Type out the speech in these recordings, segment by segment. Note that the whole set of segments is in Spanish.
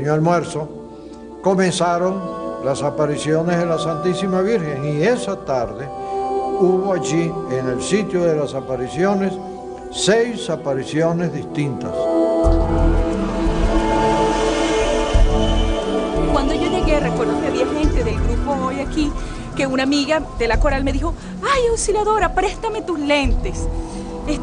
pequeño almuerzo, comenzaron las apariciones de la Santísima Virgen, y esa tarde hubo allí, en el sitio de las apariciones, 6 apariciones distintas. Cuando yo llegué, recuerdo que había gente del grupo hoy aquí, que una amiga de la coral me dijo: ay, Auxiliadora, préstame tus lentes.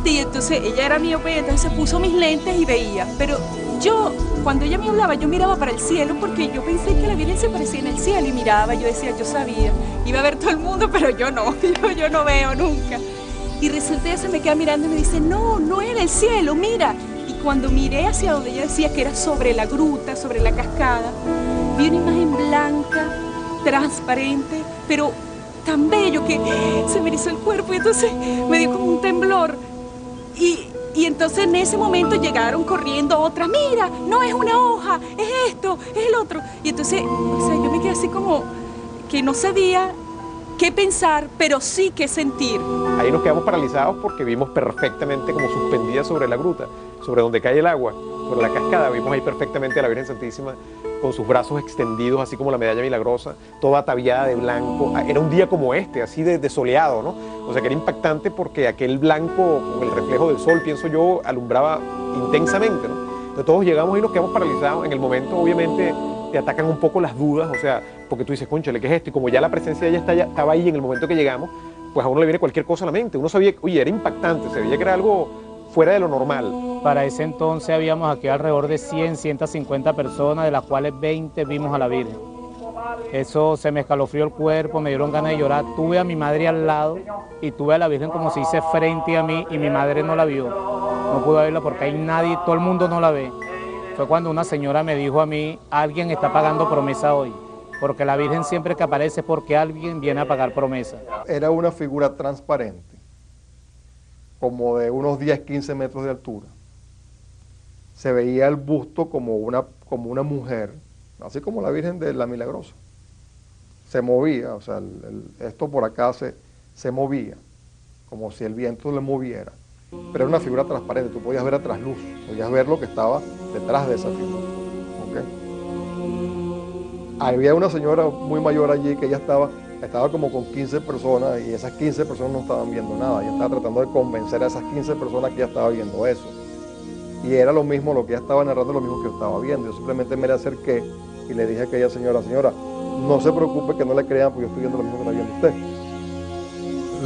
Y entonces ella era miope, entonces se puso mis lentes y veía. Pero yo, cuando ella me hablaba, yo miraba para el cielo, porque yo pensé que la Virgen se parecía en el cielo, y miraba, yo decía, yo sabía, iba a ver todo el mundo, pero yo no, yo no veo nunca. Y resulta que se me queda mirando y me dice: no, no era el cielo, mira. Y cuando miré hacia donde ella decía que era sobre la gruta, sobre la cascada, vi una imagen blanca, transparente, pero tan bello que se me erizó el cuerpo, y entonces me dio como un temblor. Y entonces en ese momento llegaron corriendo otras: mira, no es una hoja, es esto, es el otro. Y entonces, o sea, yo me quedé así como que no sabía qué pensar, pero sí qué sentir. Ahí nos quedamos paralizados porque vimos perfectamente como suspendida sobre la gruta, sobre donde cae el agua, sobre la cascada, vimos ahí perfectamente a la Virgen Santísima con sus brazos extendidos, así como la medalla milagrosa, toda ataviada de blanco. Era un día como este, así de soleado, ¿no? O sea, que era impactante porque aquel blanco, con el reflejo del sol, pienso yo, alumbraba intensamente, ¿no? Entonces todos llegamos y nos quedamos paralizados. En el momento, obviamente, te atacan un poco las dudas, o sea, porque tú dices, cónchale, ¿qué es esto? Y como ya la presencia de ella estaba ahí en el momento que llegamos, pues a uno le viene cualquier cosa a la mente. Uno sabía, oye, era impactante, se veía que era algo fuera de lo normal. Para ese entonces habíamos aquí alrededor de 100, 150 personas, de las cuales 20 vimos a la Virgen. Eso se me escalofrió el cuerpo, me dieron ganas de llorar. Tuve a mi madre al lado y tuve a la Virgen como se dice frente a mí, y mi madre no la vio. No pude verla porque hay nadie, todo el mundo no la ve. Fue cuando una señora me dijo a mí: alguien está pagando promesa hoy, porque la Virgen siempre que aparece es porque alguien viene a pagar promesa. Era una figura transparente, como de unos 10, 15 metros de altura. Se veía el busto como una mujer, así como la Virgen de la Milagrosa. Se movía, o sea, esto por acá se movía, como si el viento le moviera. Pero era una figura transparente, tú podías ver a trasluz, podías ver lo que estaba detrás de esa figura. ¿Okay? Había una señora muy mayor allí que ella estaba como con 15 personas, y esas 15 personas no estaban viendo nada. Ella estaba tratando de convencer a esas 15 personas que ella estaba viendo eso. Y era lo mismo, lo que ella estaba narrando, lo mismo que yo estaba viendo. Yo simplemente me le acerqué y le dije a aquella señora: no se preocupe que no le crean, porque yo estoy viendo lo mismo que está viendo usted.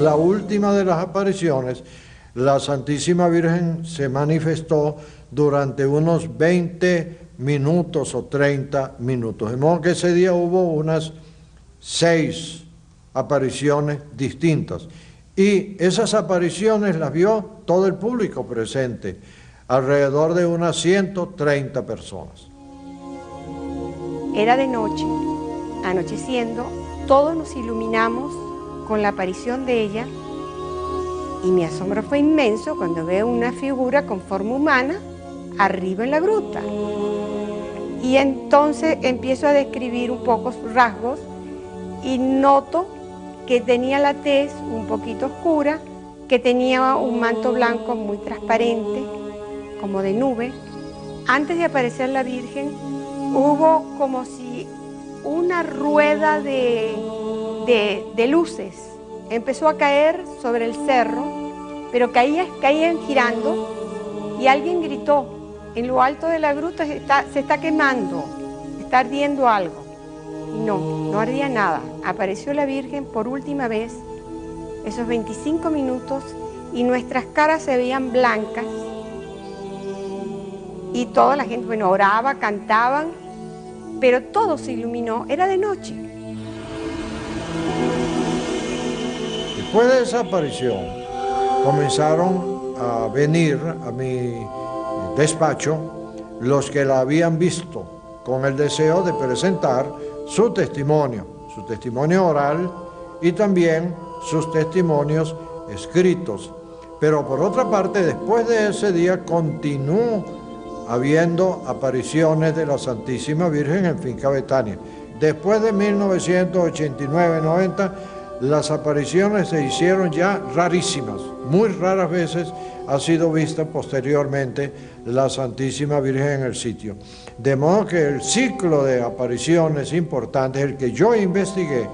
La última de las apariciones, la Santísima Virgen se manifestó durante unos 20 minutos o 30 minutos. De modo que ese día hubo unas 6 apariciones distintas. Y esas apariciones las vio todo el público presente, alrededor de unas 130 personas. Era de noche, anocheciendo, todos nos iluminamos con la aparición de ella, y mi asombro fue inmenso cuando veo una figura con forma humana arriba en la gruta. Y entonces empiezo a describir un poco sus rasgos y noto que tenía la tez un poquito oscura, que tenía un manto blanco muy transparente, como de nube. Antes de aparecer la Virgen, hubo como si una rueda de luces. Empezó a caer sobre el cerro, pero caían girando, y alguien gritó: en lo alto de la gruta se está quemando, está ardiendo algo. Y no ardía nada. Apareció la Virgen por última vez, esos 25 minutos, y nuestras caras se veían blancas. Y toda la gente, bueno, oraba, cantaban, pero todo se iluminó, era de noche. Después de esa aparición, comenzaron a venir a mi despacho los que la habían visto, con el deseo de presentar su testimonio oral y también sus testimonios escritos. Pero por otra parte, después de ese día continuó habiendo apariciones de la Santísima Virgen en Finca Betania. Después de 1989-90, las apariciones se hicieron ya rarísimas. Muy raras veces ha sido vista posteriormente la Santísima Virgen en el sitio. De modo que el ciclo de apariciones importantes, el que yo investigué,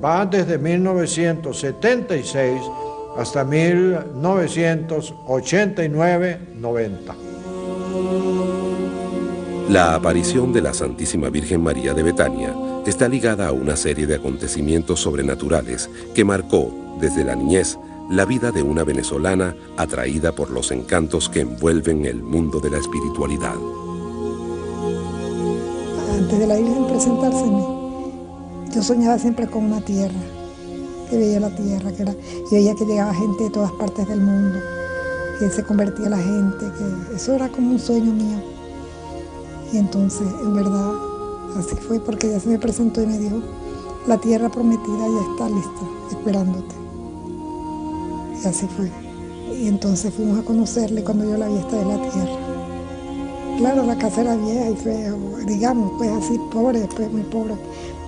va desde 1976 hasta 1989-90. La aparición de la Santísima Virgen María de Betania está ligada a una serie de acontecimientos sobrenaturales que marcó, desde la niñez, la vida de una venezolana atraída por los encantos que envuelven el mundo de la espiritualidad. Antes de la Virgen presentárseme, yo soñaba siempre con una tierra, que veía la tierra, y veía que llegaba gente de todas partes del mundo, que se convertía la gente, que eso era como un sueño mío. Y entonces, en verdad, así fue, porque ella se me presentó y me dijo, la tierra prometida ya está lista, esperándote. Y así fue. Y entonces fuimos a conocerle. Cuando yo la vi, esta es la tierra. Claro, la casa era vieja y fea, digamos, pues así, pobre, pues muy pobre.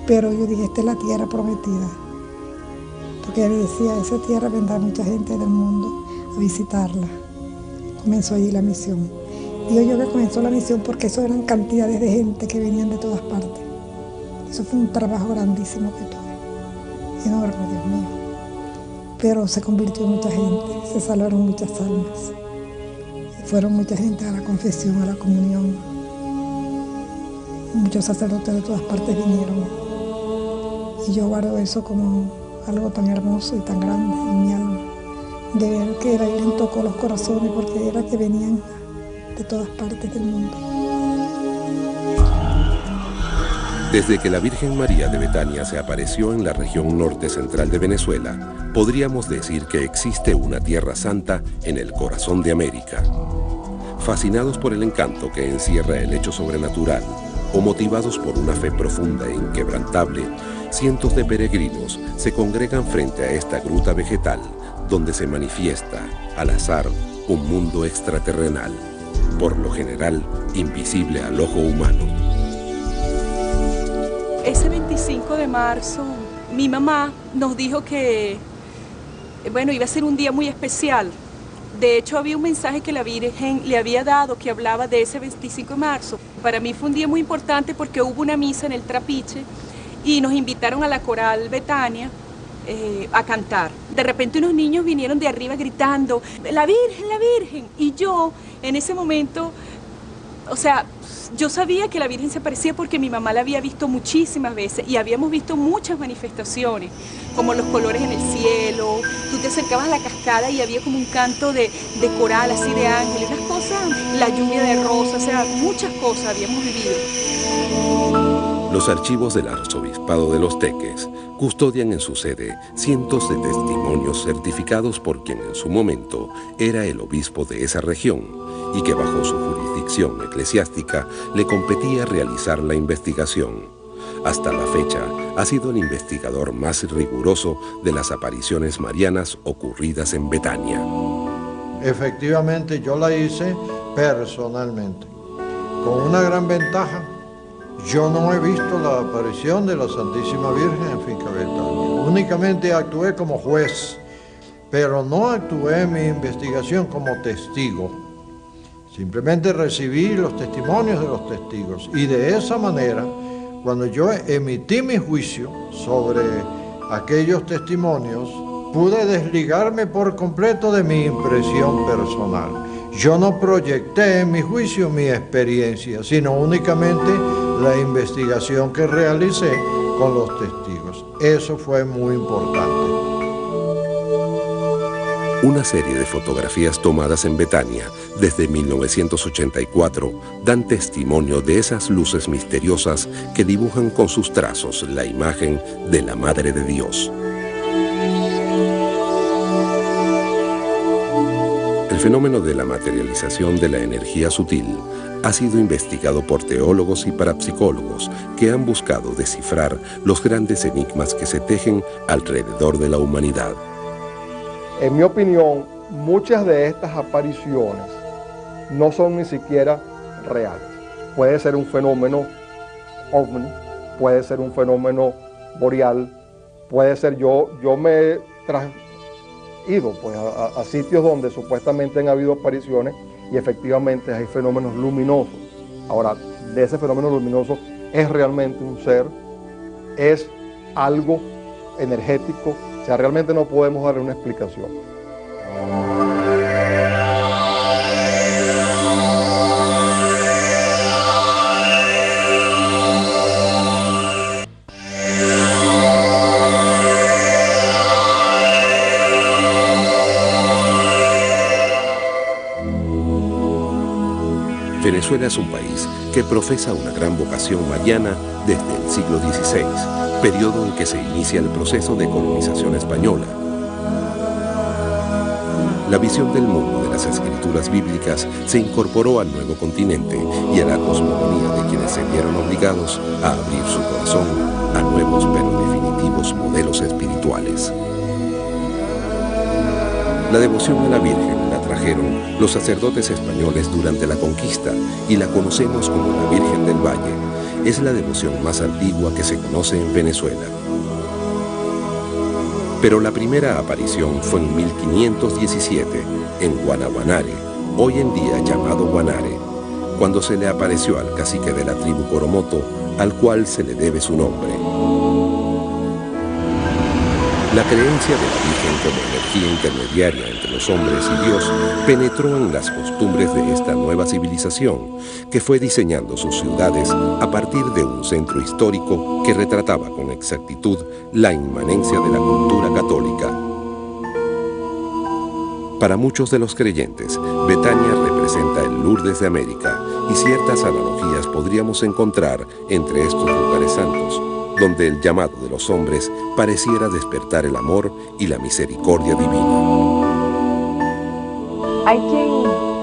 Pero yo dije, esta es la tierra prometida. Porque él decía, esa tierra vendrá mucha gente del mundo a visitarla. Comenzó allí la misión. Digo yo que comenzó la misión porque eso eran cantidades de gente que venían de todas partes. Eso fue un trabajo grandísimo que tuve, enorme, Dios mío. Pero se convirtió en mucha gente, se salvaron muchas almas. Fueron mucha gente a la confesión, a la comunión. Muchos sacerdotes de todas partes vinieron. Y yo guardo eso como algo tan hermoso y tan grande en mi alma. De ver que la Virgen tocó los corazones porque era que venían de todas partes del mundo. Desde que la Virgen María de Betania se apareció en la región norte central de Venezuela, podríamos decir que existe una tierra santa en el corazón de América. Fascinados por el encanto que encierra el hecho sobrenatural, o motivados por una fe profunda e inquebrantable, cientos de peregrinos se congregan frente a esta gruta vegetal, donde se manifiesta, al azar, un mundo extraterrenal, por lo general invisible al ojo humano. Ese 25 de marzo, mi mamá nos dijo que, bueno, iba a ser un día muy especial. De hecho, había un mensaje que la Virgen le había dado que hablaba de ese 25 de marzo. Para mí fue un día muy importante porque hubo una misa en el Trapiche y nos invitaron a la coral Betania a cantar. De repente unos niños vinieron de arriba gritando, ¡La Virgen, la Virgen! Y yo, en ese momento, o sea, yo sabía que la Virgen se aparecía porque mi mamá la había visto muchísimas veces y habíamos visto muchas manifestaciones, como los colores en el cielo. Tú te acercabas a la cascada y había como un canto de coral, así de ángeles, unas cosas, la lluvia de rosas, o sea, muchas cosas habíamos vivido. Los archivos del Arzobispado de Los Teques custodian en su sede cientos de testimonios certificados por quien en su momento era el obispo de esa región y que bajo su jurisdicción eclesiástica le competía realizar la investigación. Hasta la fecha ha sido el investigador más riguroso de las apariciones marianas ocurridas en Betania. Efectivamente, yo la hice personalmente, con una gran ventaja. Yo no he visto la aparición de la Santísima Virgen en Finca Betania. Únicamente actué como juez, pero no actué en mi investigación como testigo. Simplemente recibí los testimonios de los testigos y de esa manera, cuando yo emití mi juicio sobre aquellos testimonios, pude desligarme por completo de mi impresión personal. Yo no proyecté en mi juicio mi experiencia, sino únicamente la investigación que realicé con los testigos. Eso fue muy importante. Una serie de fotografías tomadas en Betania desde 1984 dan testimonio de esas luces misteriosas que dibujan con sus trazos la imagen de la Madre de Dios. El fenómeno de la materialización de la energía sutil ha sido investigado por teólogos y parapsicólogos que han buscado descifrar los grandes enigmas que se tejen alrededor de la humanidad. En mi opinión, muchas de estas apariciones no son ni siquiera reales. Puede ser un fenómeno ovni, puede ser un fenómeno boreal, puede ser, yo me he ido pues, a sitios donde supuestamente han habido apariciones y efectivamente hay fenómenos luminosos. Ahora, de ese fenómeno luminoso, ¿es realmente un ser? ¿Es algo energético? O sea, realmente no podemos darle una explicación. Venezuela es un país que profesa una gran vocación mariana desde el siglo XVI, periodo en que se inicia el proceso de colonización española. La visión del mundo de las escrituras bíblicas se incorporó al nuevo continente y a la cosmogonía de quienes se vieron obligados a abrir su corazón a nuevos pero definitivos modelos espirituales. La devoción a la Virgen la trajeron los sacerdotes españoles durante la conquista y la conocemos como la Virgen del Valle. Es la devoción más antigua que se conoce en Venezuela. Pero la primera aparición fue en 1517, en Guanaguanare, hoy en día llamado Guanare, cuando se le apareció al cacique de la tribu Coromoto, al cual se le debe su nombre. La creencia de la Virgen como energía intermediaria entre los hombres y Dios penetró en las costumbres de esta nueva civilización, que fue diseñando sus ciudades a partir de un centro histórico que retrataba con exactitud la inmanencia de la cultura católica. Para muchos de los creyentes, Betania representa el Lourdes de América, y ciertas analogías podríamos encontrar entre estos lugares santos, donde el llamado de los hombres pareciera despertar el amor y la misericordia divina. Hay quien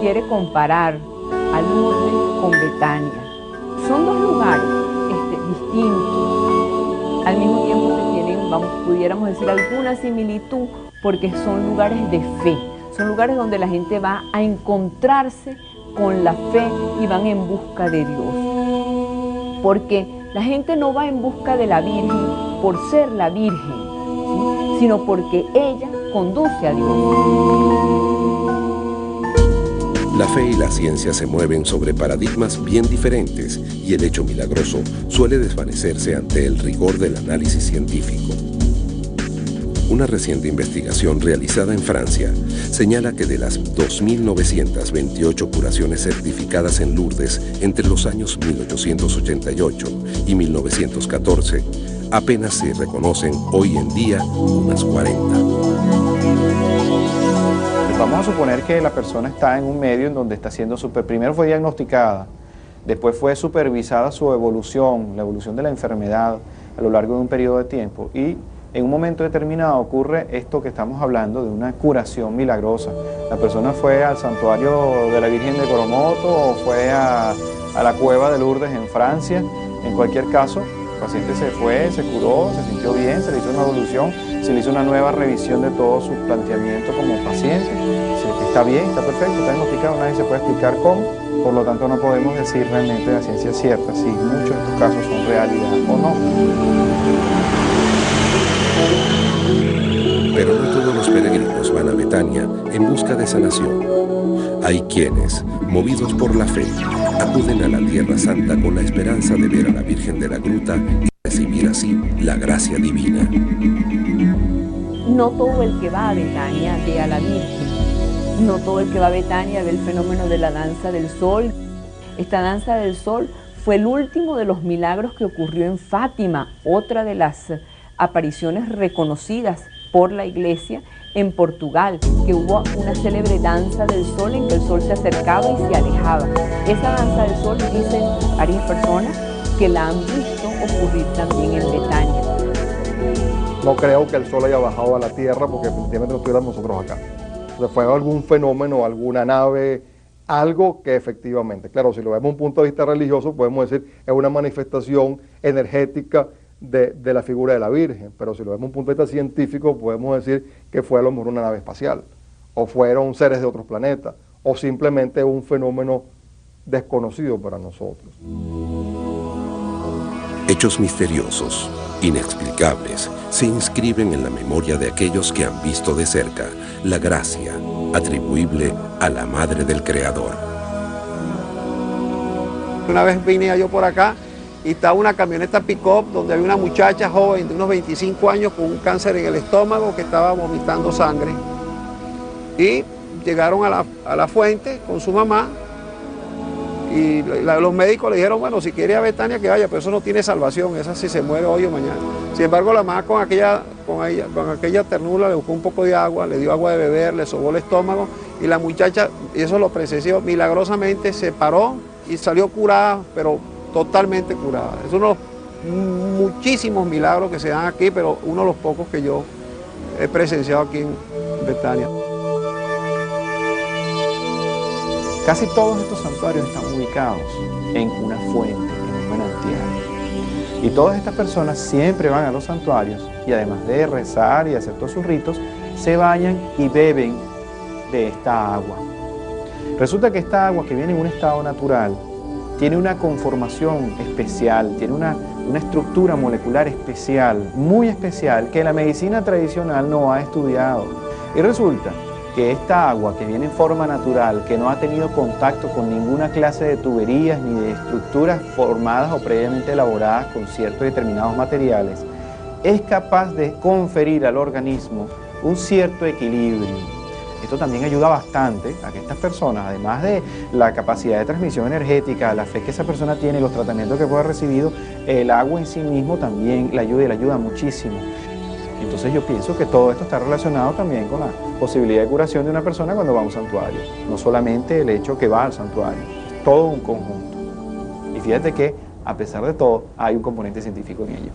quiere comparar a Lourdes con Betania. Son dos lugares distintos. Al mismo tiempo que tienen, pudiéramos decir, alguna similitud, porque son lugares de fe. Son lugares donde la gente va a encontrarse con la fe y van en busca de Dios. Porque la gente no va en busca de la Virgen por ser la Virgen, ¿sí?, sino porque ella conduce a Dios. La fe y la ciencia se mueven sobre paradigmas bien diferentes y el hecho milagroso suele desvanecerse ante el rigor del análisis científico. Una reciente investigación realizada en Francia señala que de las 2.928 curaciones certificadas en Lourdes entre los años 1888 y 1914, apenas se reconocen hoy en día unas 40. Vamos a suponer que la persona está en un medio en donde está siendo primero fue diagnosticada, después fue supervisada su evolución, la evolución de la enfermedad a lo largo de un periodo de tiempo, y en un momento determinado ocurre esto que estamos hablando de una curación milagrosa. La persona fue al santuario de la Virgen de Coromoto o fue a la cueva de Lourdes en Francia. En cualquier caso, el paciente se fue, se curó, se sintió bien, se le hizo una evolución, se le hizo una nueva revisión de todo su planteamiento como paciente. Está bien, está perfecto, está diagnosticado, nadie se puede explicar cómo. Por lo tanto, no podemos decir realmente la ciencia cierta si muchos de estos casos son realidad o no. Pero no todos los peregrinos van a Betania en busca de sanación. Hay quienes, movidos por la fe, acuden a la Tierra Santa con la esperanza de ver a la Virgen de la Gruta y recibir así la gracia divina. No todo el que va a Betania ve a la Virgen. No todo el que va a Betania ve el fenómeno de la danza del sol. Esta danza del sol fue el último de los milagros que ocurrió en Fátima, otra de las apariciones reconocidas por la Iglesia en Portugal, que hubo una célebre danza del sol en que el sol se acercaba y se alejaba. Esa danza del sol, dicen varias personas que la han visto ocurrir también en Betania. No creo que el sol haya bajado a la tierra porque definitivamente no estuviéramos nosotros acá. Entonces fue algún fenómeno, alguna nave, algo que efectivamente, claro, si lo vemos desde un punto de vista religioso, podemos decir es una manifestación energética de la figura de la Virgen, pero si lo vemos desde un punto de vista científico, podemos decir que fue a lo mejor una nave espacial, o fueron seres de otros planetas, o simplemente un fenómeno desconocido para nosotros. Hechos misteriosos, inexplicables, se inscriben en la memoria de aquellos que han visto de cerca la gracia atribuible a la Madre del Creador. Una vez vine yo por acá y estaba una camioneta pick-up donde había una muchacha joven de unos 25 años con un cáncer en el estómago que estaba vomitando sangre. Y llegaron a la fuente con su mamá y los médicos le dijeron, bueno, si quiere a Betania que vaya, pero eso no tiene salvación, esa sí se muere hoy o mañana. Sin embargo, la mamá con aquella ternura le buscó un poco de agua, le dio agua de beber, le sobó el estómago y la muchacha, y eso lo presenció, milagrosamente se paró y salió curada, pero totalmente curada. Es uno de los muchísimos milagros que se dan aquí, pero uno de los pocos que yo he presenciado aquí en Betania. Casi todos estos santuarios están ubicados en una fuente, en un manantial. Y todas estas personas siempre van a los santuarios y además de rezar y hacer todos sus ritos, se bañan y beben de esta agua. Resulta que esta agua, que viene en un estado natural, tiene una conformación especial, tiene una estructura molecular especial, muy especial, que la medicina tradicional no ha estudiado. Y resulta que esta agua que viene en forma natural, que no ha tenido contacto con ninguna clase de tuberías ni de estructuras formadas o previamente elaboradas con ciertos determinados materiales, es capaz de conferir al organismo un cierto equilibrio. Esto también ayuda bastante a que estas personas, además de la capacidad de transmisión energética, la fe que esa persona tiene, los tratamientos que pueda recibido, el agua en sí mismo también le ayuda y le ayuda muchísimo. Entonces yo pienso que todo esto está relacionado también con la posibilidad de curación de una persona cuando va a un santuario. No solamente el hecho que va al santuario, es todo un conjunto. Y fíjate que, a pesar de todo, hay un componente científico en ello.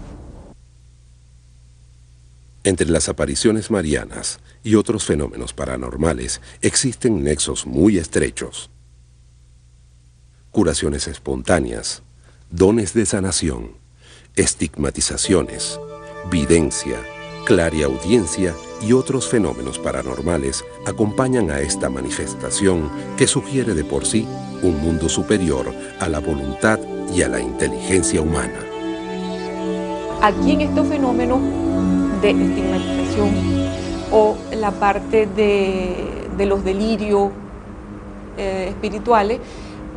Entre las apariciones marianas y otros fenómenos paranormales existen nexos muy estrechos. Curaciones espontáneas, dones de sanación, estigmatizaciones, videncia, clariaudiencia y otros fenómenos paranormales acompañan a esta manifestación que sugiere de por sí un mundo superior a la voluntad y a la inteligencia humana. Aquí en estos fenómenos de estigmatización o la parte de los delirios espirituales,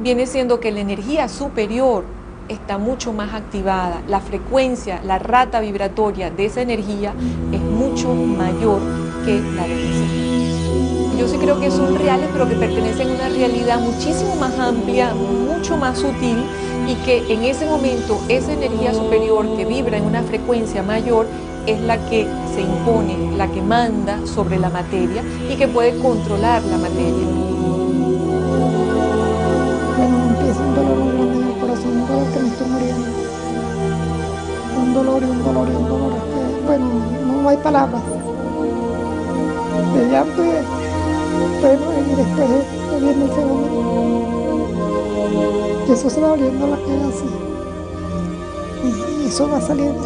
viene siendo que la energía superior está mucho más activada, la frecuencia, la rata vibratoria de esa energía es mucho mayor que la de ese. Yo sí creo que son reales, pero que pertenecen a una realidad muchísimo más amplia, mucho más sutil, y que en ese momento esa energía superior que vibra en una frecuencia mayor es la que se impone, la que manda sobre la materia y que puede controlar la materia. Bueno, empieza un dolor muy grande en el corazón, un dolor que me estoy muriendo. Un dolor y un dolor y un dolor. Bueno, no hay palabras. De llanto y después de viendo el fenómeno. Y eso se va abriendo la piel así. Y eso va saliendo.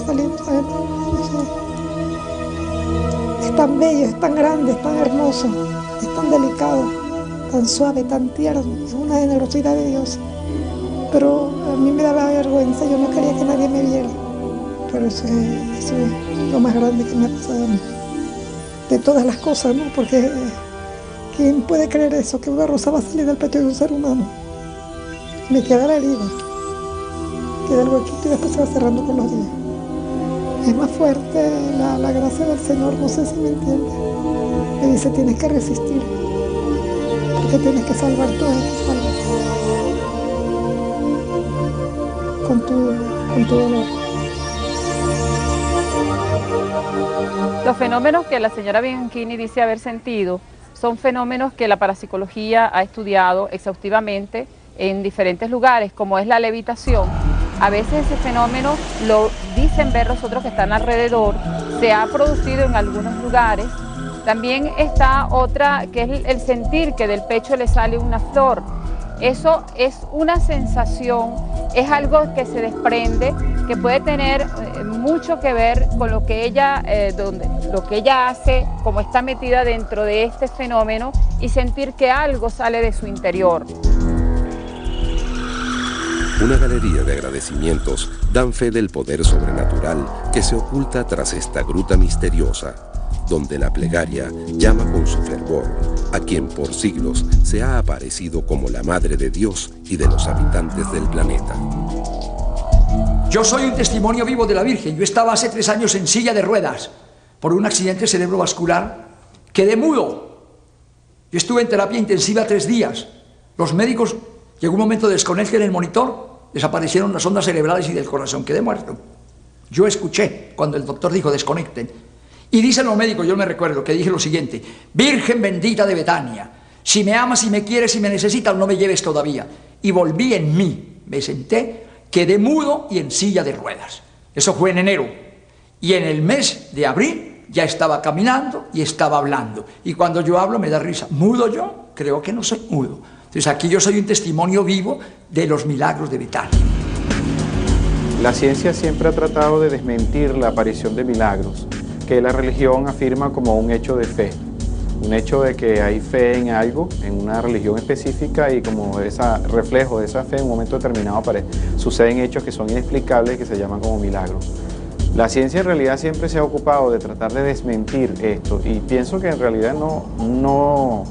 Es tan bello, es tan grande, es tan hermoso, es tan delicado, tan suave, tan tierno, es una generosidad de Dios. Pero a mí me daba vergüenza, yo no quería que nadie me viera. Pero eso es lo más grande que me ha pasado a mí. De todas las cosas, ¿no? Porque ¿quién puede creer eso? Que una rosa va a salir del pecho de un ser humano. Me queda la herida, queda el huequito y después se va cerrando con los días. Es más fuerte la gracia del Señor, no sé si me entiende. Me dice, tienes que resistir, porque tienes que salvar todo esto, con tu dolor. Los fenómenos que la señora Bianchini dice haber sentido son fenómenos que la parapsicología ha estudiado exhaustivamente en diferentes lugares, como es la levitación. A veces ese fenómeno lo dicen ver los otros que están alrededor, se ha producido en algunos lugares. También está otra, que es el sentir que del pecho le sale una flor. Eso es una sensación, es algo que se desprende, que puede tener mucho que ver con lo que ella hace, como está metida dentro de este fenómeno, y sentir que algo sale de su interior. Una galería de agradecimientos dan fe del poder sobrenatural que se oculta tras esta gruta misteriosa, donde la plegaria llama con su fervor a quien por siglos se ha aparecido como la Madre de Dios y de los habitantes del planeta. Yo soy un testimonio vivo de la Virgen. Yo estaba hace 3 años en silla de ruedas por un accidente cerebrovascular. Quedé mudo. Yo estuve en terapia intensiva 3 días. Los médicos, llegó un momento de desconecten el monitor, desaparecieron las ondas cerebrales y del corazón. Quedé muerto. Yo escuché cuando el doctor dijo desconecten. Y dicen los médicos, yo me recuerdo que dije lo siguiente: Virgen bendita de Betania, si me amas, si me quieres, si me necesitas, no me lleves todavía. Y volví en mí, me senté, quedé mudo y en silla de ruedas. Eso fue en enero. Y en el mes de abril ya estaba caminando y estaba hablando. Y cuando yo hablo me da risa. ¿Mudo yo? Creo que no soy mudo. Entonces aquí yo soy un testimonio vivo de los milagros de Betania. La ciencia siempre ha tratado de desmentir la aparición de milagros, que la religión afirma como un hecho de fe, un hecho de que hay fe en algo, en una religión específica, y como ese reflejo de esa fe en un momento determinado suceden hechos que son inexplicables y que se llaman como milagros. La ciencia en realidad siempre se ha ocupado de tratar de desmentir esto, y pienso que en realidad no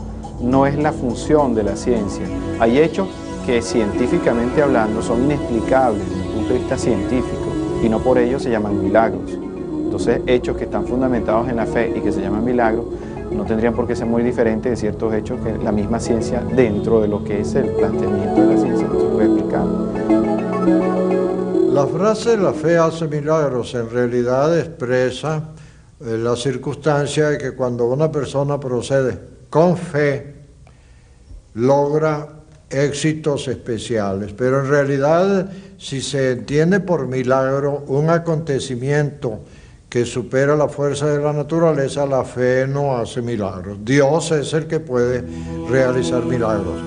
es la función de la ciencia. Hay hechos que científicamente hablando son inexplicables desde el punto de vista científico y no por ello se llaman milagros. Entonces, hechos que están fundamentados en la fe y que se llaman milagros no tendrían por qué ser muy diferentes de ciertos hechos que la misma ciencia, dentro de lo que es el planteamiento de la ciencia, no se puede explicar. La frase "la fe hace milagros" en realidad expresa la circunstancia de que cuando una persona procede con fe, logra éxitos especiales. Pero en realidad, si se entiende por milagro un acontecimiento que supera la fuerza de la naturaleza, la fe no hace milagros. Dios es el que puede realizar milagros.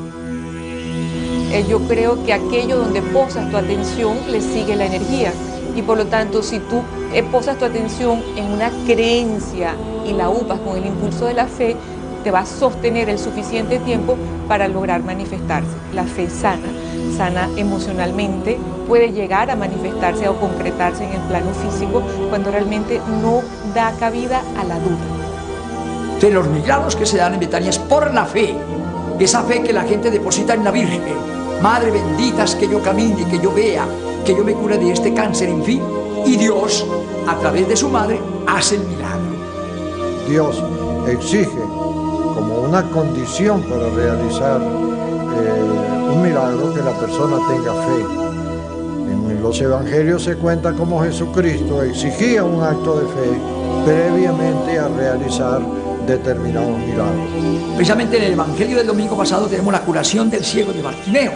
Yo creo que aquello donde posas tu atención le sigue la energía, y por lo tanto si tú posas tu atención en una creencia y la upas con el impulso de la fe, te va a sostener el suficiente tiempo para lograr manifestarse. La fe sana emocionalmente, puede llegar a manifestarse o concretarse en el plano físico cuando realmente no da cabida a la duda. De los milagros que se dan en Betania es por la fe, esa fe que la gente deposita en la Virgen. Madre bendita es que yo camine, que yo vea, que yo me cure de este cáncer, en fin. Y Dios, a través de su madre, hace el milagro. Dios exige como una condición para realizar un milagro que la persona tenga fe. En los evangelios se cuenta cómo Jesucristo exigía un acto de fe previamente a realizar determinados milagros. Precisamente en el evangelio del domingo pasado tenemos la curación del ciego de Bartimeo.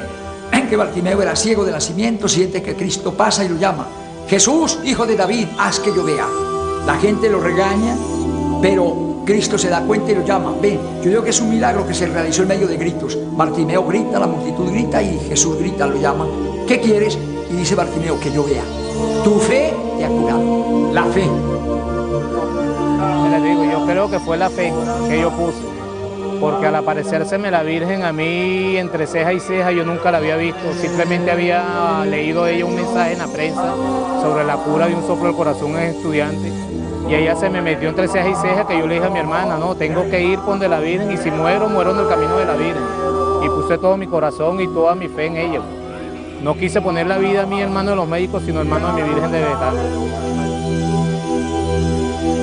Que Bartimeo era ciego de nacimiento, siente que Cristo pasa y lo llama: Jesús, hijo de David, haz que yo vea. La gente lo regaña, pero Cristo se da cuenta y lo llama. Ven, yo digo que es un milagro que se realizó en medio de gritos. Bartimeo grita, la multitud grita y Jesús grita, lo llama. ¿Qué quieres? Y dice Bartimeo: que yo vea. Tu fe te ha curado. La fe. Les digo, yo creo que fue la fe que yo puse, porque al aparecérseme la Virgen a mí entre ceja y ceja yo nunca la había visto, simplemente había leído ella un mensaje en la prensa sobre la cura de un soplo del corazón en estudiante, y ella se me metió entre ceja y ceja que yo le dije a mi hermana: no, tengo que ir con de la Virgen, y si muero, muero en el camino de la Virgen. Y puse todo mi corazón y toda mi fe en ella. No quise poner la vida a mi hermano de los médicos, sino hermano de mi Virgen de Betania.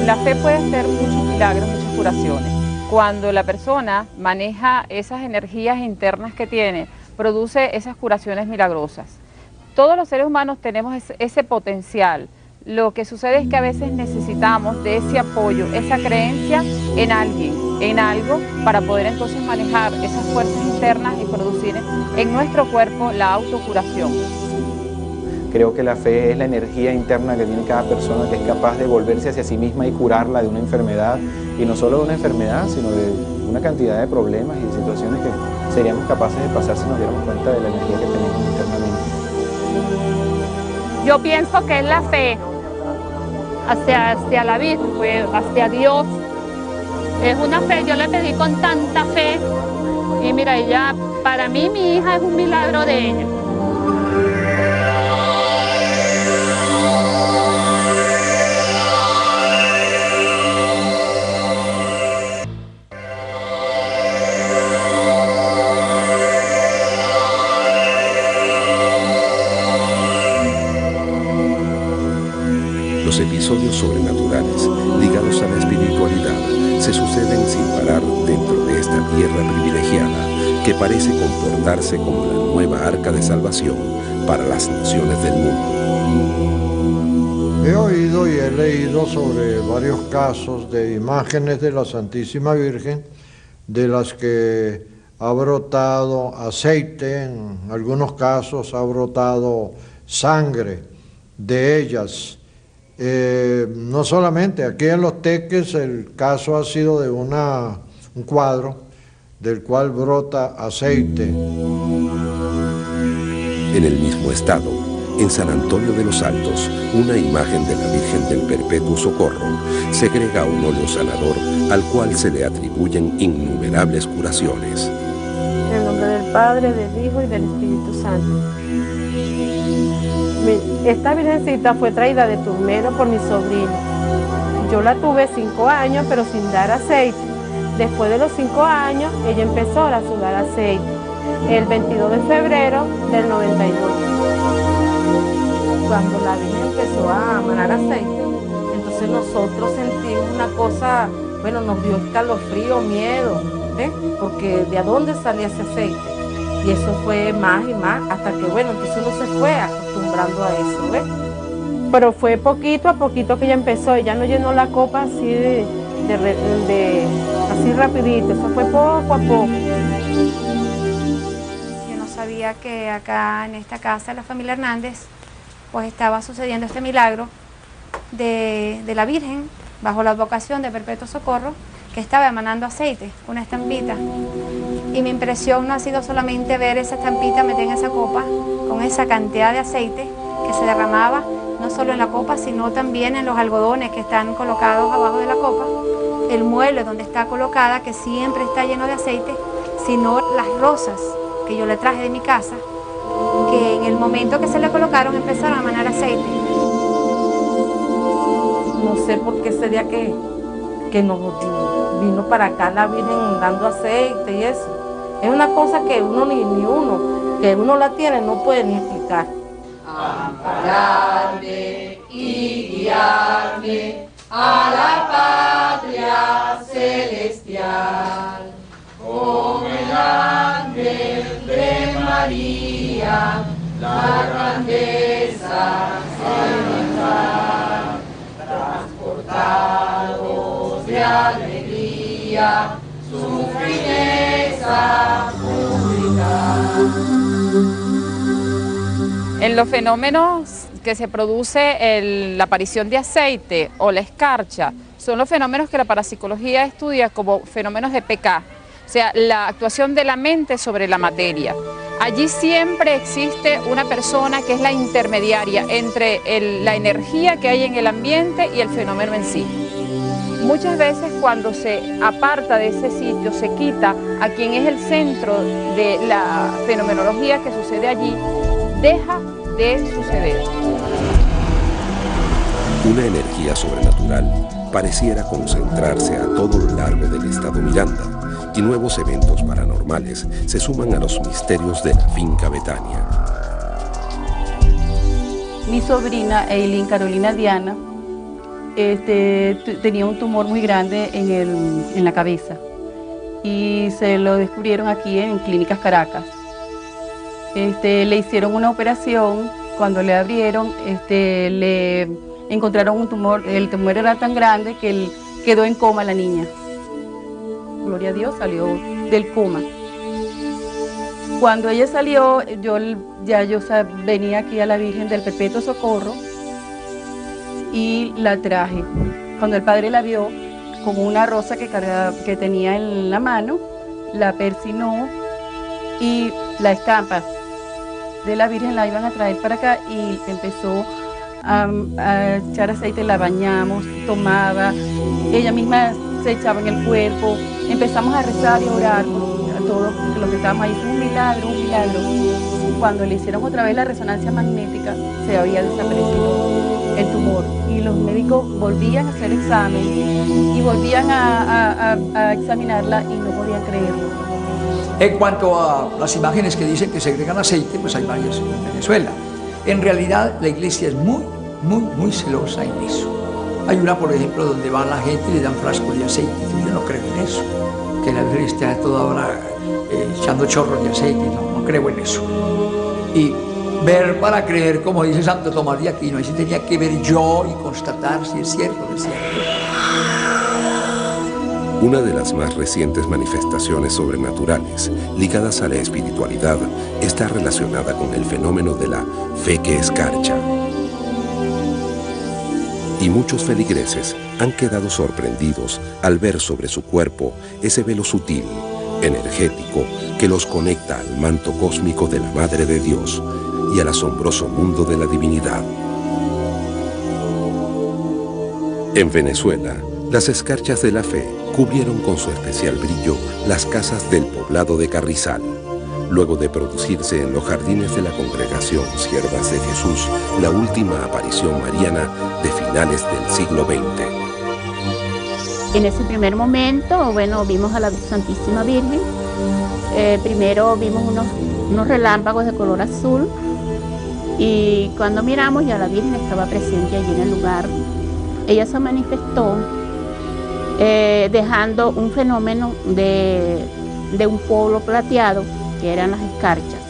La fe puede hacer muchos milagros, muchas curaciones. Cuando la persona maneja esas energías internas que tiene, produce esas curaciones milagrosas. Todos los seres humanos tenemos ese potencial. Lo que sucede es que a veces necesitamos de ese apoyo, esa creencia en alguien, en algo, para poder entonces manejar esas fuerzas internas y producir en nuestro cuerpo la autocuración. Creo que la fe es la energía interna que tiene cada persona, que es capaz de volverse hacia sí misma y curarla de una enfermedad, y no solo de una enfermedad, sino de una cantidad de problemas y de situaciones que seríamos capaces de pasar si nos diéramos cuenta de la energía que tenemos internamente. Yo pienso que es la fe hacia la Virgen, pues, hacia Dios. Es una fe, yo le pedí con tanta fe, y mira, ella, para mí mi hija es un milagro de ella. Los episodios sobrenaturales ligados a la espiritualidad se suceden sin parar dentro de esta tierra privilegiada que parece comportarse como la nueva arca de salvación para las naciones del mundo. He oído y he leído sobre varios casos de imágenes de la Santísima Virgen, de las que ha brotado aceite, en algunos casos ha brotado sangre de ellas. No solamente aquí en Los Teques, el caso ha sido de un cuadro del cual brota aceite. En el mismo estado, en San Antonio de los Altos, una imagen de la Virgen del Perpetuo Socorro segrega un óleo sanador al cual se le atribuyen innumerables curaciones. En el nombre del Padre, del Hijo y del Espíritu Santo. Esta virgencita fue traída de Turmero por mi sobrino. Yo la tuve 5 años, pero sin dar aceite. Después de los 5 años, ella empezó a sudar aceite. El 22 de febrero del 92. Cuando la Virgen empezó a manar aceite, entonces nosotros sentimos una cosa, bueno, nos dio escalofrío, miedo, ¿ves? Porque ¿de dónde salía ese aceite? Y eso fue más y más, hasta que, bueno, entonces uno se fue acostumbrando a eso, ¿ves? Pero fue poquito a poquito que ella empezó, ella no llenó la copa así así rapidito, eso fue poco a poco. Yo no sabía que acá en esta casa de la familia Hernández pues estaba sucediendo este milagro de la Virgen bajo la advocación de Perpetuo Socorro, que estaba emanando aceite, una estampita. Y mi impresión no ha sido solamente ver esa estampita metida en esa copa con esa cantidad de aceite que se derramaba no solo en la copa, sino también en los algodones que están colocados abajo de la copa, el mueble donde está colocada, que siempre está lleno de aceite, sino las rosas que yo le traje de mi casa, que en el momento que se le colocaron empezaron a emanar aceite. No sé por qué sería que nos vino para acá la Virgen dando aceite y eso. Es una cosa que uno que uno la tiene, no puede ni explicar. Ampararme y guiarme a la patria celestial, como el ángel de María, la grandeza celestial, transportados de alegría, su fineza pública. En los fenómenos que se produce la aparición de aceite o la escarcha, son los fenómenos que la parapsicología estudia como fenómenos de PK, o sea, la actuación de la mente sobre la materia. Allí siempre existe una persona que es la intermediaria entre la energía que hay en el ambiente y el fenómeno en sí. Muchas veces cuando se aparta de ese sitio, se quita a quien es el centro de la fenomenología que sucede allí, deja de suceder. Una energía sobrenatural pareciera concentrarse a todo lo largo del estado Miranda, y nuevos eventos paranormales se suman a los misterios de la finca Betania. Mi sobrina Eileen Carolina Diana tenía un tumor muy grande en la cabeza y se lo descubrieron aquí en Clínicas Caracas. Le hicieron una operación, cuando le abrieron le encontraron un tumor, el tumor era tan grande que quedó en coma la niña. Gloria a Dios, salió del coma. Cuando ella salió, yo venía aquí a la Virgen del Perpetuo Socorro y la traje. Cuando el padre la vio, con una rosa que tenía en la mano, la persinó y la estampa de la Virgen la iban a traer para acá y empezó a echar aceite, la bañamos, tomaba, ella misma se echaba en el cuerpo, empezamos a rezar y a orar por todos los que estábamos ahí. Fue un milagro, un milagro. Cuando le hicieron otra vez la resonancia magnética, se había desaparecido el tumor y los médicos volvían a hacer examen y volvían a examinarla y no podían creerlo. En cuanto a las imágenes que dicen que segregan aceite, pues hay varias en Venezuela. En realidad la iglesia es muy muy celosa en eso. Hay una, por ejemplo, donde va la gente y le dan frascos de aceite. Yo no creo en eso, que la Virgen esté a toda hora echando chorros de aceite, no creo en eso. Y ver para creer, como dice Santo Tomás de Aquino, así tenía que ver yo y constatar si es cierto o no es cierto. Una de las más recientes manifestaciones sobrenaturales ligadas a la espiritualidad está relacionada con el fenómeno de la fe que escarcha. Y muchos feligreses han quedado sorprendidos al ver sobre su cuerpo ese velo sutil, energético, que los conecta al manto cósmico de la Madre de Dios y al asombroso mundo de la divinidad. En Venezuela, las escarchas de la fe cubrieron con su especial brillo las casas del poblado de Carrizal, luego de producirse en los jardines de la congregación Siervas de Jesús la última aparición mariana de finales del siglo XX. En ese primer momento, bueno, vimos a la Santísima Virgen. Primero vimos unos relámpagos de color azul y cuando miramos ya la Virgen estaba presente allí en el lugar. Ella se manifestó dejando un fenómeno de un polvo plateado, que eran las escarchas.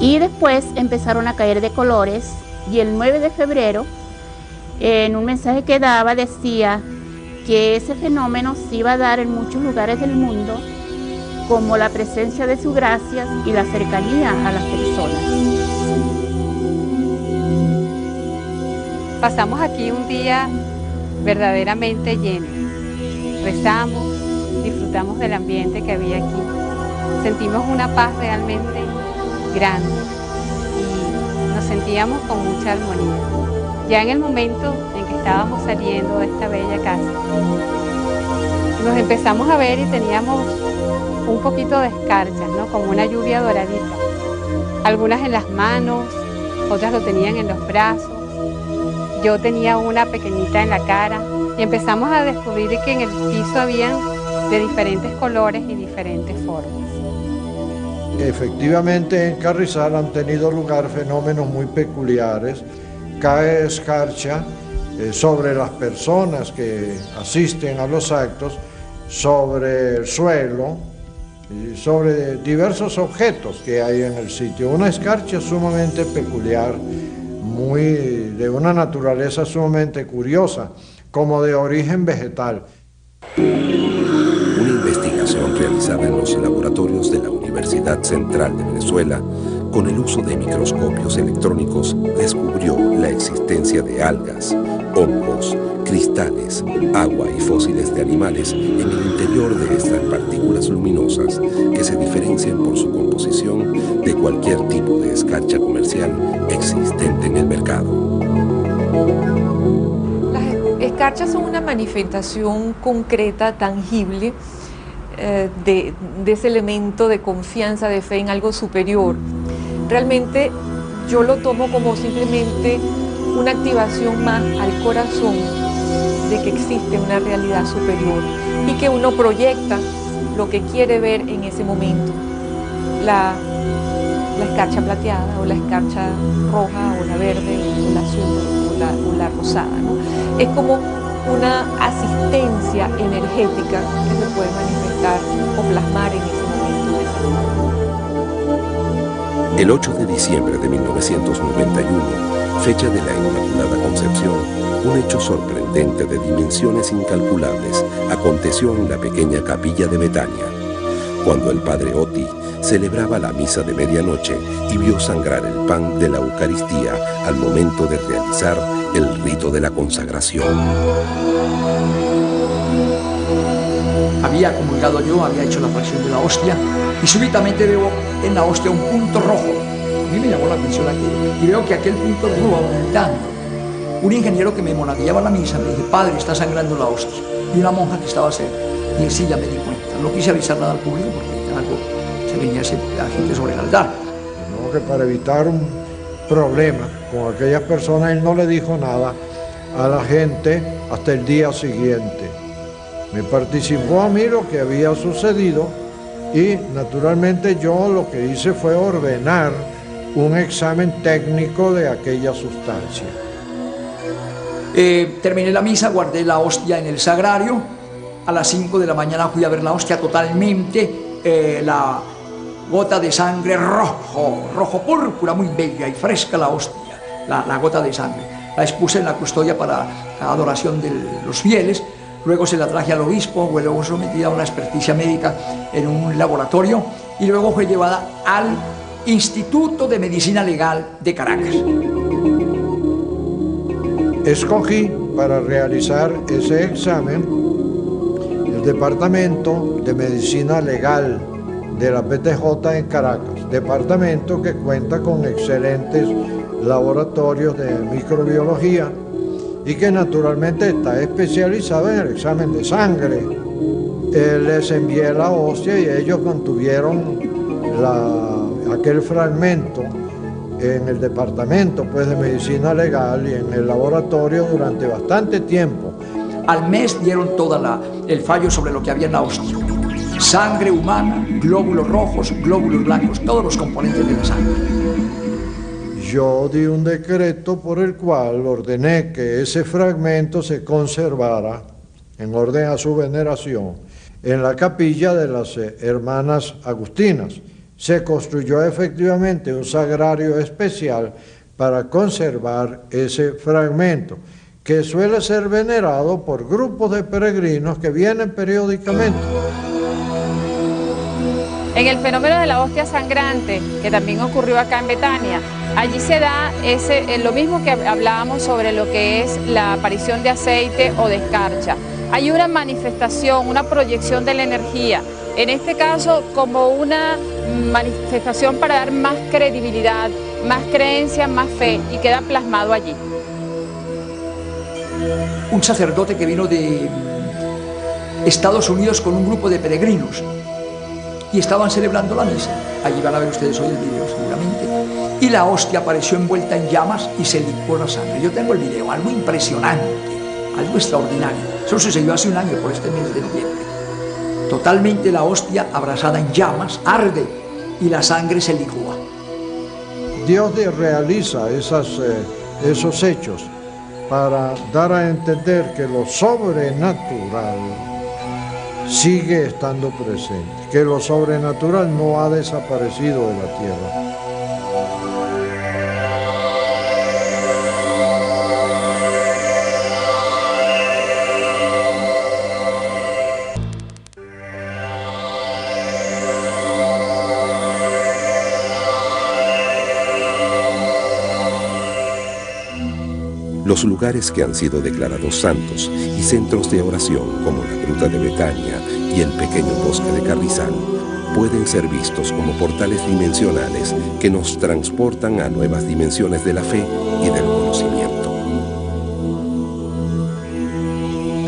Y después empezaron a caer de colores y el 9 de febrero, en un mensaje que daba, decía que ese fenómeno se iba a dar en muchos lugares del mundo, como la presencia de su gracia y la cercanía a las personas. Pasamos aquí un día verdaderamente lleno. Rezamos, disfrutamos del ambiente que había aquí. Sentimos una paz realmente grande y nos sentíamos con mucha armonía. Ya en el momento en que estábamos saliendo de esta bella casa, nos empezamos a ver y teníamos un poquito de escarchas, ¿no? Como una lluvia doradita. Algunas en las manos, otras lo tenían en los brazos. Yo tenía una pequeñita en la cara y empezamos a descubrir que en el piso habían de diferentes colores y diferentes formas. Efectivamente, en Carrizal han tenido lugar fenómenos muy peculiares. Cae escarcha sobre las personas que asisten a los actos, sobre el suelo y sobre diversos objetos que hay en el sitio. Una escarcha sumamente peculiar, de una naturaleza sumamente curiosa, como de origen vegetal. Una investigación realizada en los laboratorios de la Universidad Central de Venezuela, con el uso de microscopios electrónicos, descubrió la existencia de algas, hongos, cristales, agua y fósiles de animales en el interior de estas partículas luminosas que se diferencian por su composición de cualquier tipo de escarcha comercial existente en el mercado. Las escarchas son una manifestación concreta, tangible, de ese elemento de confianza, de fe en algo superior. Realmente yo lo tomo como simplemente una activación más al corazón de que existe una realidad superior y que uno proyecta lo que quiere ver en ese momento. La escarcha plateada o la escarcha roja o la verde o la azul o la rosada, ¿no? Es como una asistencia energética que se puede manifestar o plasmar en ese momento de esa. El 8 de diciembre de 1991, fecha de la Inmaculada Concepción, un hecho sorprendente de dimensiones incalculables aconteció en la pequeña capilla de Betania, cuando el padre Oti celebraba la misa de medianoche y vio sangrar el pan de la Eucaristía al momento de realizar el rito de la consagración. Había comulgado yo, había hecho la fracción de la hostia y súbitamente veo en la hostia un punto rojo. A mí me llamó la atención aquello y veo que aquel punto rojo va aumentando. Un ingeniero que me monagueaba la misa me dice: padre, está sangrando la hostia. Y una monja que estaba cerca. Y sí, ya me di cuenta. No quise avisar nada al público porque algo se venía a gente sobre el altar. No, que para evitar un problema con aquellas personas, él no le dijo nada a la gente hasta el día siguiente. Me participó a mí lo que había sucedido y naturalmente yo lo que hice fue ordenar un examen técnico de aquella sustancia. Terminé la misa, guardé la hostia en el sagrario. A las 5 de la mañana fui a ver la hostia totalmente, la gota de sangre rojo púrpura, muy bella y fresca la hostia, la gota de sangre. La expuse en la custodia para la adoración de los fieles. Luego se la traje al obispo, luego sometida a una experticia médica en un laboratorio y luego fue llevada al Instituto de Medicina Legal de Caracas. Escogí para realizar ese examen el Departamento de Medicina Legal de la PTJ en Caracas, departamento que cuenta con excelentes laboratorios de microbiología y que naturalmente está especializado en el examen de sangre. Les envié la hostia y ellos mantuvieron aquel fragmento en el departamento de medicina legal y en el laboratorio durante bastante tiempo. Al mes dieron todo el fallo sobre lo que había en la hostia. Sangre humana, glóbulos rojos, glóbulos blancos, todos los componentes de la sangre. Yo di un decreto por el cual ordené que ese fragmento se conservara, en orden a su veneración, en la capilla de las hermanas agustinas. Se construyó efectivamente un sagrario especial para conservar ese fragmento, que suele ser venerado por grupos de peregrinos que vienen periódicamente. En el fenómeno de la hostia sangrante, que también ocurrió acá en Betania, allí se da lo mismo que hablábamos sobre lo que es la aparición de aceite o de escarcha. Hay una manifestación, una proyección de la energía, en este caso como una manifestación para dar más credibilidad, más creencia, más fe, y queda plasmado allí. Un sacerdote que vino de Estados Unidos con un grupo de peregrinos y estaban celebrando la misa. Allí van a ver ustedes hoy el video seguramente. Y la hostia apareció envuelta en llamas y se licuó la sangre. Yo tengo el video, algo impresionante, algo extraordinario. Eso sucedió hace un año, por este mes de noviembre. Totalmente la hostia abrasada en llamas, arde y la sangre se licúa. Dios realiza esos hechos para dar a entender que lo sobrenatural sigue estando presente, que lo sobrenatural no ha desaparecido de la tierra. Los lugares que han sido declarados santos y centros de oración, como la Gruta de Betania y el pequeño bosque de Carrizal, pueden ser vistos como portales dimensionales que nos transportan a nuevas dimensiones de la fe y del conocimiento.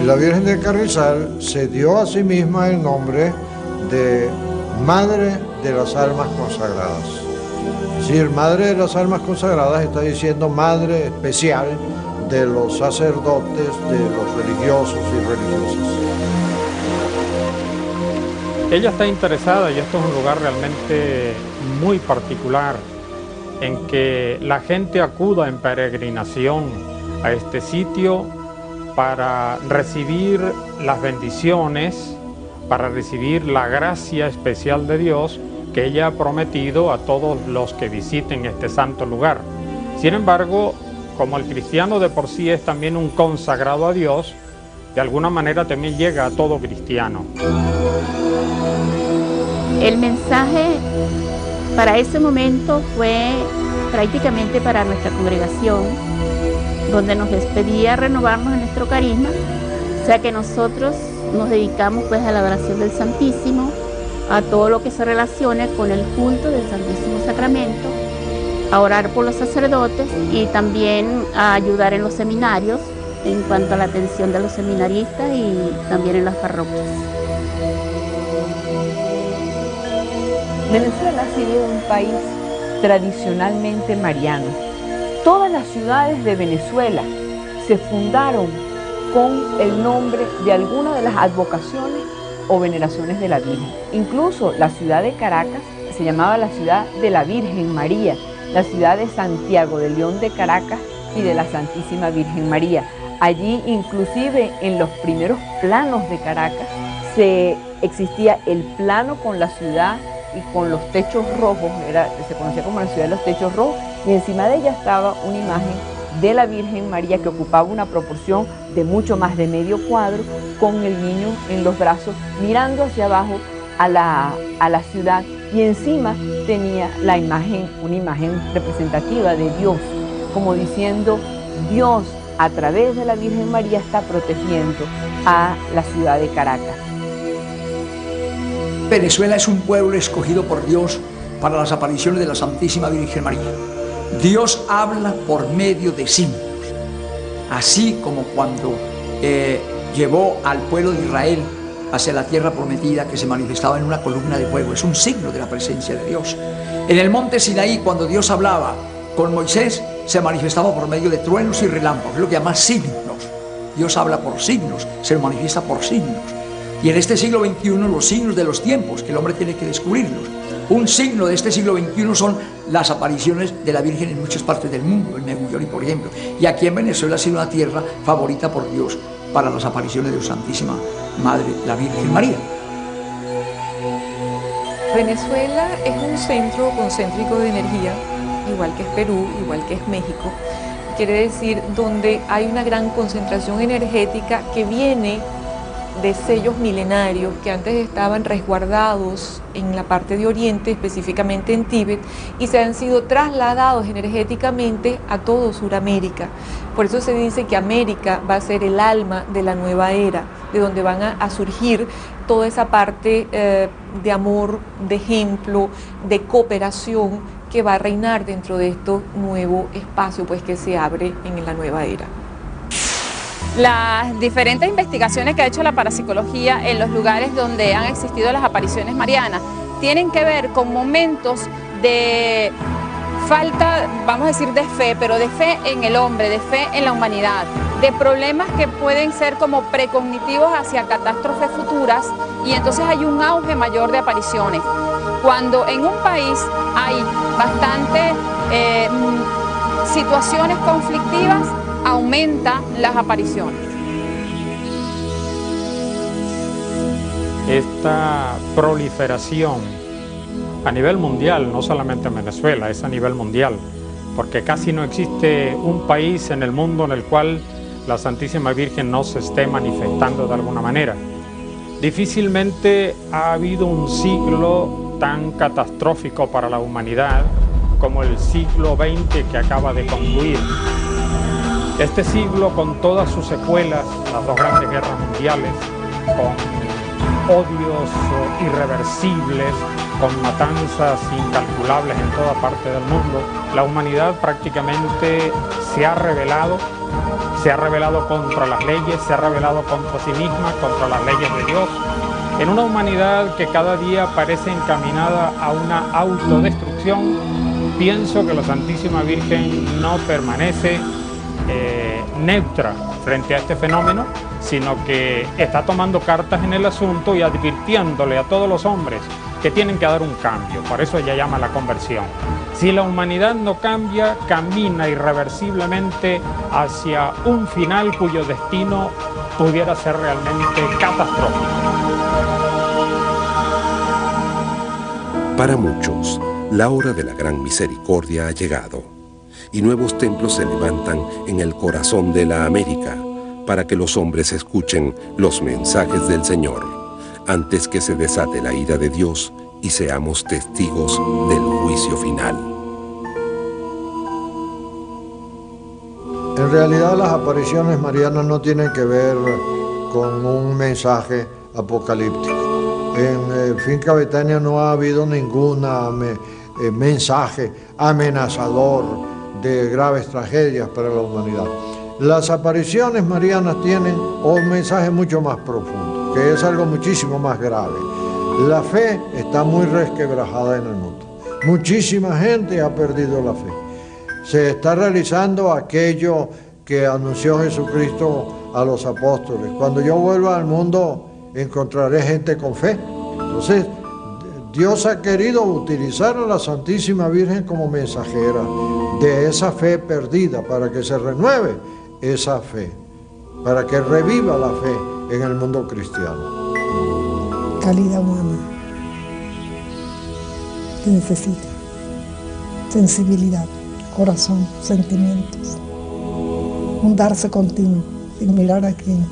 La Virgen de Carrizal se dio a sí misma el nombre de Madre de las Almas Consagradas. Es decir, Madre de las Almas Consagradas está diciendo Madre especial de los sacerdotes, de los religiosos y religiosas. Ella está interesada, y esto es un lugar realmente muy particular, en que la gente acuda en peregrinación a este sitio para recibir las bendiciones, para recibir la gracia especial de Dios que ella ha prometido a todos los que visiten este santo lugar. Sin embargo, como el cristiano de por sí es también un consagrado a Dios, de alguna manera también llega a todo cristiano. El mensaje para ese momento fue prácticamente para nuestra congregación, donde nos despedía a renovarnos en nuestro carisma, o sea que nosotros nos dedicamos pues a la adoración del Santísimo, a todo lo que se relacione con el culto del Santísimo Sacramento, a orar por los sacerdotes y también a ayudar en los seminarios en cuanto a la atención de los seminaristas y también en las parroquias. Venezuela ha sido un país tradicionalmente mariano. Todas las ciudades de Venezuela se fundaron con el nombre de alguna de las advocaciones o veneraciones de la Virgen. Incluso la ciudad de Caracas se llamaba la ciudad de la Virgen María, la ciudad de Santiago de León de Caracas y de la Santísima Virgen María. Allí inclusive en los primeros planos de Caracas existía el plano con la ciudad y con los techos rojos, se conocía como la ciudad de los techos rojos, y encima de ella estaba una imagen de la Virgen María que ocupaba una proporción de mucho más de medio cuadro, con el niño en los brazos mirando hacia abajo a la ciudad, y encima tenía la imagen, una imagen representativa de Dios, como diciendo: Dios a través de la Virgen María está protegiendo a la ciudad de Caracas. Venezuela es un pueblo escogido por Dios para las apariciones de la Santísima Virgen María. Dios habla por medio de signos, así como cuando llevó al pueblo de Israel hacia la tierra prometida, que se manifestaba en una columna de fuego. Es un signo de la presencia de Dios. En el monte Sinaí, cuando Dios hablaba con Moisés, se manifestaba por medio de truenos y relámpagos, es lo que llama signos. Dios habla por signos, se manifiesta por signos. Y en este siglo XXI, los signos de los tiempos, que el hombre tiene que descubrirlos. Un signo de este siglo XXI son las apariciones de la Virgen en muchas partes del mundo, en Megullón, por ejemplo. Y aquí en Venezuela ha sido una tierra favorita por Dios para las apariciones de la Santísima Madre, la Virgen María. Venezuela es un centro concéntrico de energía, igual que es Perú, igual que es México. Quiere decir, donde hay una gran concentración energética que viene de sellos milenarios que antes estaban resguardados en la parte de Oriente, específicamente en Tíbet, y se han sido trasladados energéticamente a todo Sudamérica. Por eso se dice que América va a ser el alma de la nueva era, de donde van a surgir toda esa parte de amor, de ejemplo, de cooperación que va a reinar dentro de este nuevo espacio pues, que se abre en la nueva era. Las diferentes investigaciones que ha hecho la parapsicología en los lugares donde han existido las apariciones marianas tienen que ver con momentos de falta, vamos a decir, de fe, pero de fe en el hombre, de fe en la humanidad, de problemas que pueden ser como precognitivos hacia catástrofes futuras, y entonces hay un auge mayor de apariciones. Cuando en un país hay bastantes situaciones conflictivas, aumenta las apariciones. Esta proliferación a nivel mundial, no solamente en Venezuela, es a nivel mundial, porque casi no existe un país en el mundo en el cual la Santísima Virgen no se esté manifestando de alguna manera. Difícilmente ha habido un siglo tan catastrófico para la humanidad como el siglo XX que acaba de concluir. Este siglo, con todas sus secuelas, las dos grandes guerras mundiales, con odios irreversibles, con matanzas incalculables en toda parte del mundo, la humanidad prácticamente se ha rebelado contra las leyes, se ha rebelado contra sí misma, contra las leyes de Dios, en una humanidad que cada día parece encaminada a una autodestrucción. Pienso que la Santísima Virgen no permanece neutra frente a este fenómeno, sino que está tomando cartas en el asunto y advirtiéndole a todos los hombres que tienen que dar un cambio. Por eso ella llama la conversión. Si la humanidad no cambia, camina irreversiblemente hacia un final cuyo destino pudiera ser realmente catastrófico. Para muchos, la hora de la gran misericordia ha llegado y nuevos templos se levantan en el corazón de la América para que los hombres escuchen los mensajes del Señor antes que se desate la ira de Dios y seamos testigos del juicio final. En realidad las apariciones marianas no tienen que ver con un mensaje apocalíptico. En Finca Betania no ha habido ningún mensaje amenazador de graves tragedias para la humanidad. Las apariciones marianas tienen un mensaje mucho más profundo, que es algo muchísimo más grave. La fe está muy resquebrajada en el mundo. Muchísima gente ha perdido la fe. Se está realizando aquello que anunció Jesucristo a los apóstoles. Cuando yo vuelva al mundo, encontraré gente con fe. Entonces, Dios ha querido utilizar a la Santísima Virgen como mensajera de esa fe perdida, para que se renueve esa fe, para que reviva la fe en el mundo cristiano. Calidad humana que necesita, sensibilidad, corazón, sentimientos, un darse continuo, sin mirar a quién,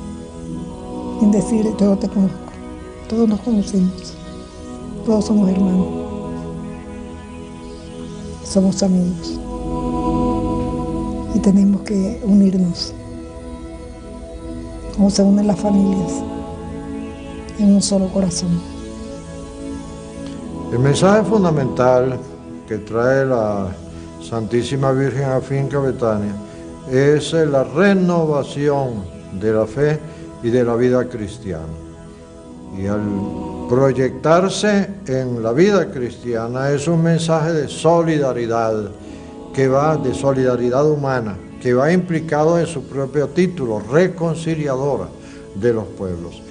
sin decir yo te conozco. Todos nos conocemos, todos somos hermanos, somos amigos y tenemos que unirnos, como se unen las familias, en un solo corazón. El mensaje fundamental que trae la Santísima Virgen a Finca Betania es la renovación de la fe y de la vida cristiana. Y al proyectarse en la vida cristiana es un mensaje de solidaridad, de solidaridad humana, que va implicado en su propio título, reconciliadora de los pueblos.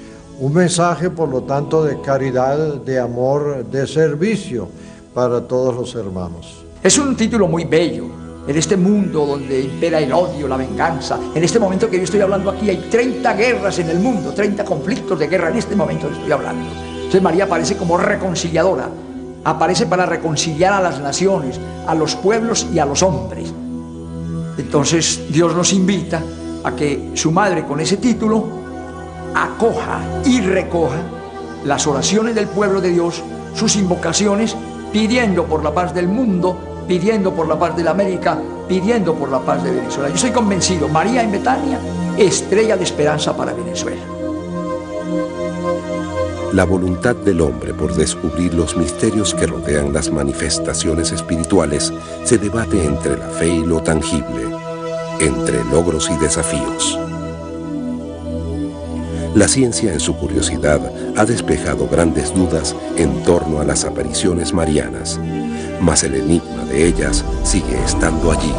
Un mensaje, por lo tanto, de caridad, de amor, de servicio para todos los hermanos. Es un título muy bello. En este mundo donde impera el odio, la venganza, en este momento que yo estoy hablando aquí hay 30 guerras en el mundo, 30 conflictos de guerra en este momento que estoy hablando. Entonces María aparece como reconciliadora, aparece para reconciliar a las naciones, a los pueblos y a los hombres. Entonces Dios nos invita a que su madre con ese título acoja y recoja las oraciones del pueblo de Dios, sus invocaciones, pidiendo por la paz del mundo, pidiendo por la paz de la América, pidiendo por la paz de Venezuela. Yo soy convencido, María en Betania, estrella de esperanza para Venezuela. La voluntad del hombre por descubrir los misterios que rodean las manifestaciones espirituales se debate entre la fe y lo tangible, entre logros y desafíos. La ciencia en su curiosidad ha despejado grandes dudas en torno a las apariciones marianas, mas el enigma de ellas sigue estando allí.